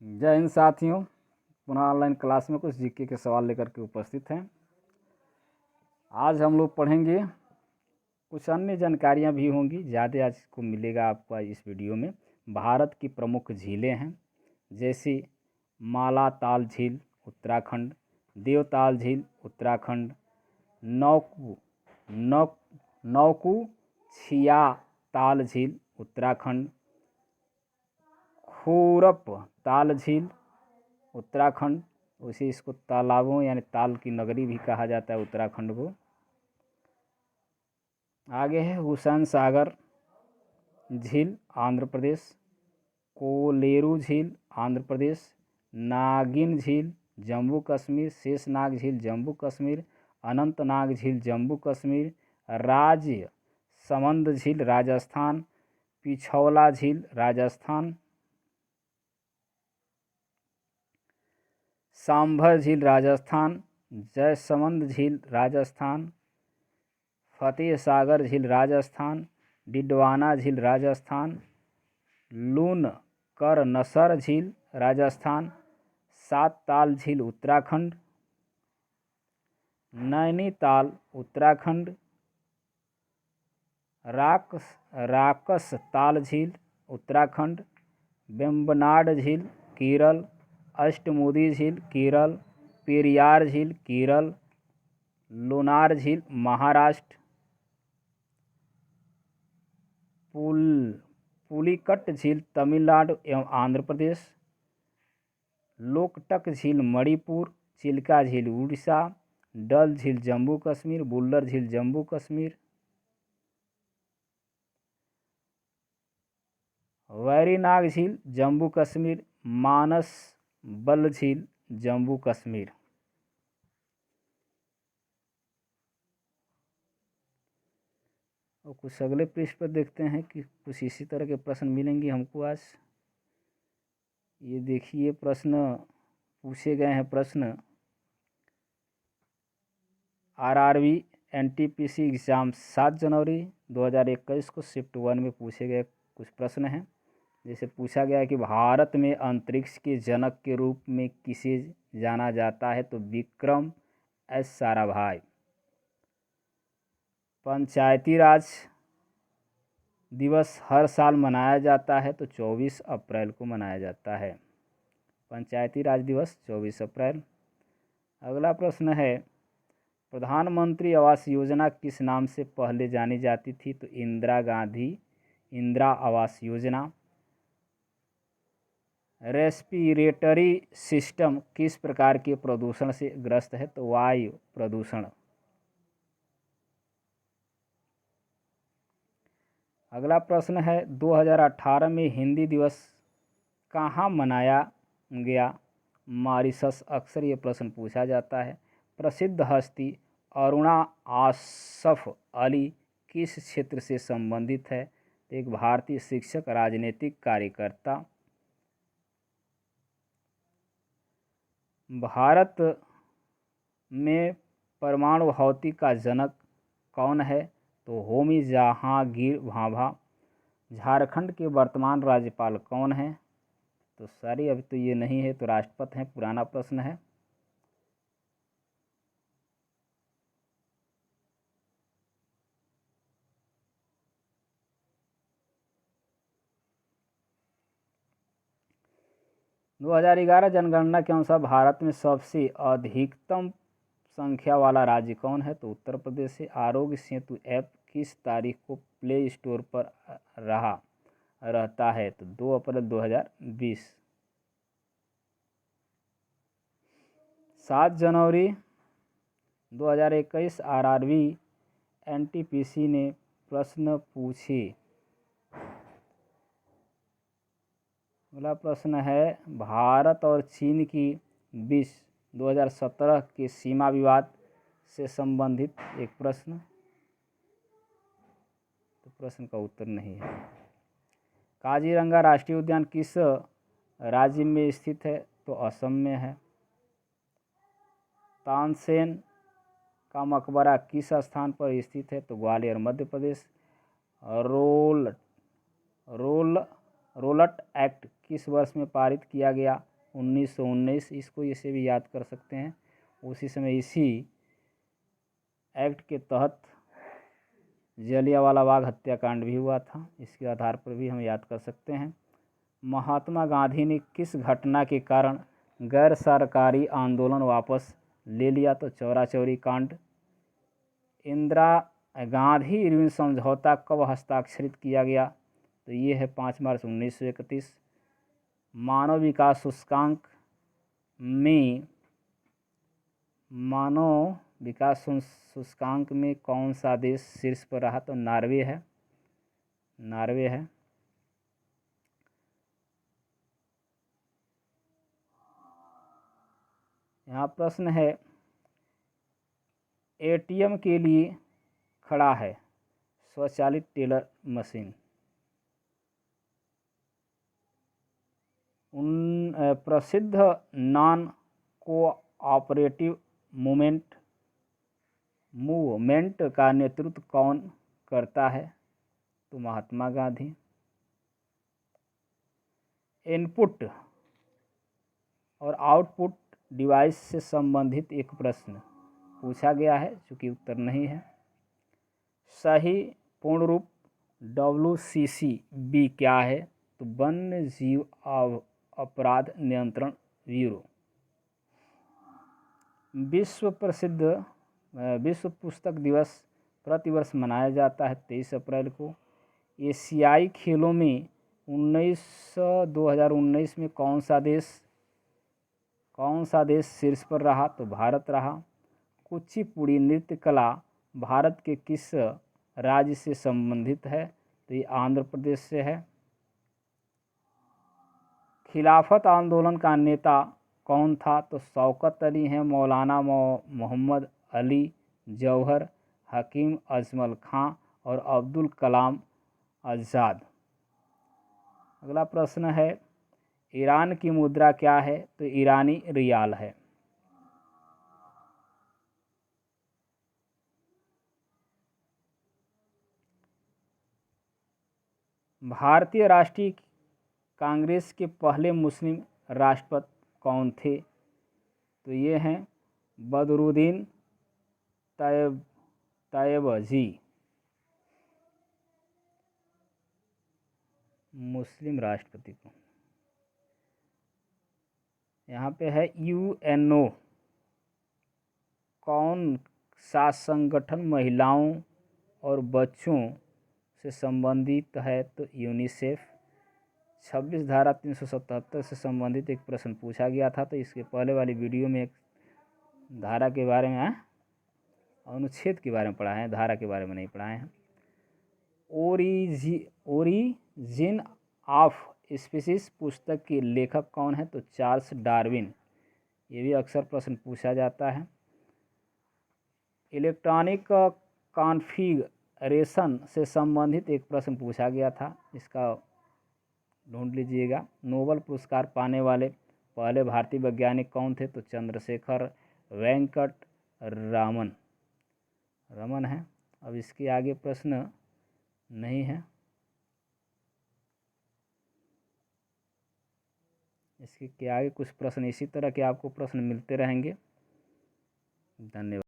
जय हिंद साथियों, पुनः ऑनलाइन क्लास में कुछ जीके के सवाल लेकर के उपस्थित हैं। आज हम लोग पढ़ेंगे, कुछ अन्य जानकारियां भी होंगी, ज़्यादा आज को मिलेगा आपको इस वीडियो में। भारत की प्रमुख झीलें हैं, जैसे मालाताल झील उत्तराखंड, देवताल झील उत्तराखंड, नौकुचिया ताल झील उत्तराखंड, खोरप ताल झील उत्तराखंड, उसे इसको तालाबों यानी ताल की नगरी भी कहा जाता है उत्तराखंड को। आगे है हुसैन सागर झील आंध्र प्रदेश, कोलेरू झील आंध्र प्रदेश, नागिन झील जम्मू कश्मीर, शेषनाग झील जम्मू कश्मीर, अनंतनाग झील जम्मू कश्मीर, राज्य समंद झील राजस्थान, पिछौला झील राजस्थान, सांभर झील राजस्थान, जयसमंद झील राजस्थान, फतेह सागर झील राजस्थान, डिडवाना झील राजस्थान, लूनकरनसर झील राजस्थान, सात ताल झील उत्तराखंड, नैनीताल उत्तराखंड, राकस ताल झील उत्तराखंड, वेम्बनाड झील केरल, अष्टमुदी झील केरल, पेरियार झील केरल, लोनार झील महाराष्ट्र, पुलिकट झील तमिलनाडु एवं आंध्र प्रदेश, लोकटक झील मणिपुर, चिल्का झील उड़ीसा, डल झील जम्मू कश्मीर, बुल्लर झील जम्मू कश्मीर, वैरीनाग झील जम्मू कश्मीर, मानस बल झील जम्मू कश्मीर। और कुछ अगले पृष्ठ पर देखते हैं कि कुछ इसी तरह के प्रश्न मिलेंगे हमको आज। ये देखिए, प्रश्न पूछे गए हैं। प्रश्न आरआरबी एनटीपीसी एग्ज़ाम 7 जनवरी 2021 को शिफ्ट 1 में पूछे गए कुछ प्रश्न हैं। जैसे पूछा गया कि भारत में अंतरिक्ष के जनक के रूप में किसे जाना जाता है, तो विक्रम एस साराभाई। पंचायती राज दिवस हर साल मनाया जाता है, तो 24 अप्रैल को मनाया जाता है। पंचायती राज दिवस 24 अप्रैल। अगला प्रश्न है, प्रधानमंत्री आवास योजना किस नाम से पहले जानी जाती थी, तो इंदिरा आवास योजना। रेस्पिरेटरी सिस्टम किस प्रकार के प्रदूषण से ग्रस्त है, तो वायु प्रदूषण। अगला प्रश्न है, 2018 में हिंदी दिवस कहाँ मनाया गया, मॉरिशस। अक्सर ये प्रश्न पूछा जाता है। प्रसिद्ध हस्ती अरुणा आसफ अली किस क्षेत्र से संबंधित है, तो एक भारतीय शिक्षक, राजनीतिक कार्यकर्ता। भारत में परमाणु भौतिकी का जनक कौन है, तो होमी जहांगीर भाभा। झारखंड के वर्तमान राज्यपाल कौन है, तो सारी अभी तो ये नहीं है, तो राष्ट्रपति हैं। पुराना प्रश्न है। दो 2011 जनगणना के अनुसार भारत में सबसे अधिकतम संख्या वाला राज्य कौन है, तो उत्तर प्रदेश से। आरोग्य सेतु ऐप किस तारीख को प्ले स्टोर पर रहता है, तो 2 अप्रैल 2020। 7 जनवरी 2021 आरआरबी एनटीपीसी ने प्रश्न पूछे। अगला प्रश्न है, भारत और चीन की बीच 2017 के सीमा विवाद से संबंधित एक प्रश्न, तो प्रश्न का उत्तर नहीं है। काजीरंगा राष्ट्रीय उद्यान किस राज्य में स्थित है, तो असम में है। तानसेन का मकबरा किस स्थान पर स्थित है, तो Gwalior Madhya Pradesh. Role role Rowlatt act किस वर्ष में पारित किया गया? 1919। इसको इसे भी याद कर सकते हैं। उसी समय इसी एक्ट के तहत जलियांवाला बाग हत्याकांड भी हुआ था। इसके आधार पर भी हम याद कर सकते हैं। महात्मा गांधी ने किस घटना के कारण गैर सरकारी आंदोलन वापस ले लिया? तो चौरा चौरी कांड। इंदिरा गांधी इरविन समझौता कब हस्ताक्षरित किया गया? तो ये है 5 मार्च 1931। मानव विकास सूचकांक में कौन सा देश शीर्ष पर रहा? तो नॉर्वे है। यहाँ प्रश्न है, एटीएम के लिए खड़ा है स्वचालित टेलर मशीन। प्रसिद्ध नॉन कोऑपरेटिव मूवमेंट का नेतृत्व कौन करता है? तो महात्मा गांधी। इनपुट और आउटपुट डिवाइस से संबंधित एक प्रश्न पूछा गया है, चूँकि उत्तर नहीं है। सही पूर्ण रूप WCCB क्या है? तो वन्य जीव अपराध नियंत्रण ब्यूरो। विश्व पुस्तक दिवस प्रतिवर्ष मनाया जाता है 23 अप्रैल को। एशियाई खेलों में 2019 में कौन सा देश शीर्ष पर रहा? तो भारत रहा। कुचिपुड़ी नृत्य कला भारत के किस राज्य से संबंधित है? तो ये आंध्र प्रदेश से है। खिलाफत आंदोलन का नेता कौन था? तो शौकत अली हैं, मौलाना मोहम्मद अली जौहर, हकीम अजमल खां और अब्दुल कलाम आज़ाद। अगला प्रश्न है, ईरान की मुद्रा क्या है? तो ईरानी रियाल है। भारतीय राष्ट्रीय कांग्रेस के पहले मुस्लिम राष्ट्रपति कौन थे? तो ये हैं बदरुद्दीन तैयबजी। मुस्लिम राष्ट्रपति को यहाँ पे है UNO। कौन सा संगठन महिलाओं और बच्चों से संबंधित है? तो यूनिसेफ। 26 धारा 377 से संबंधित एक प्रश्न पूछा गया था, तो इसके पहले वाली वीडियो में एक धारा के बारे में अनुच्छेद के बारे में पढ़ा है, धारा के बारे में नहीं पढ़ाए हैं। ओरिजिन ऑफ स्पीसीज पुस्तक के लेखक कौन है? तो चार्ल्स डार्विन। ये भी अक्सर प्रश्न पूछा जाता है। इलेक्ट्रॉनिक कॉन्फ़िगरेशन से संबंधित एक प्रश्न पूछा गया था, इसका ढूंढ लीजिएगा। नोबेल पुरस्कार पाने वाले पहले भारतीय वैज्ञानिक कौन थे? तो चंद्रशेखर वेंकट रमन है। अब इसके आगे प्रश्न नहीं है, इसके आगे कुछ प्रश्न इसी तरह के आपको प्रश्न मिलते रहेंगे। धन्यवाद।